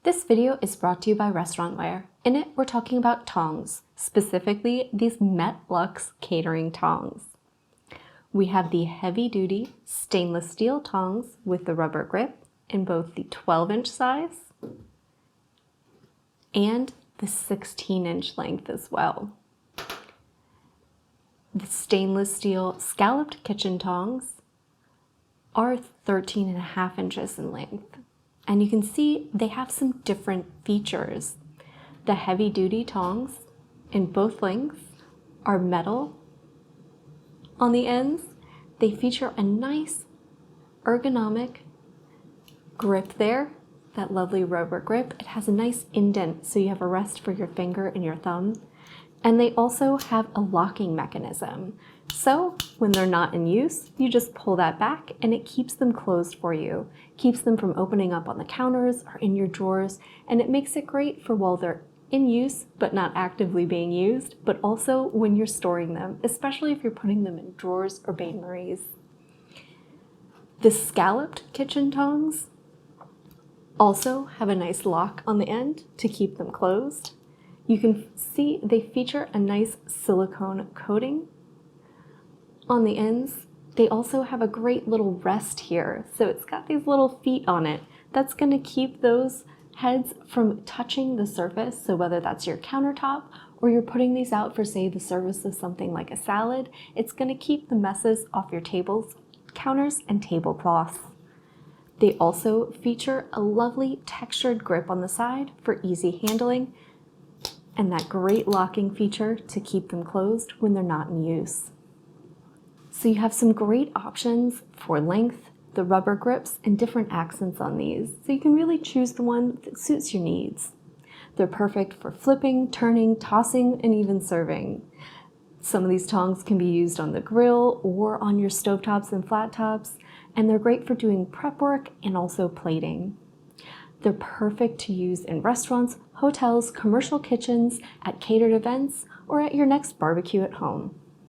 This video is brought to you by Restaurantware. In it, we're talking about tongs, specifically these Metlux catering tongs. We have the heavy-duty stainless steel tongs with the rubber grip in both the 12-inch size and the 16-inch length as well. The stainless steel scalloped kitchen tongs are 13.5 inches in length. And you can see they have some different features. The heavy-duty tongs in both lengths are metal on the ends. They feature a nice ergonomic grip there, that lovely rubber grip. It has a nice indent so you have a rest for your finger and your thumb. And they also have a locking mechanism. So when they're not in use, you just pull that back and it keeps them closed for you. Keeps them from opening up on the counters or in your drawers, and it makes it great for while they're in use but not actively being used, but also when you're storing them, especially if you're putting them in drawers or bain-maries. The scalloped kitchen tongs also have a nice lock on the end to keep them closed. You can see they feature a nice silicone coating on the ends. They also have a great little rest here. So it's got these little feet on it. That's going to keep those heads from touching the surface. So whether that's your countertop or you're putting these out for, say, the service of something like a salad, it's going to keep the messes off your tables, counters, and tablecloths. They also feature a lovely textured grip on the side for easy handling, and that great locking feature to keep them closed when they're not in use. So you have some great options for length, the rubber grips, and different accents on these. So you can really choose the one that suits your needs. They're perfect for flipping, turning, tossing, and even serving. Some of these tongs can be used on the grill or on your stovetops and flat tops, and they're great for doing prep work and also plating. They're perfect to use in restaurants, hotels, commercial kitchens, at catered events, or at your next barbecue at home.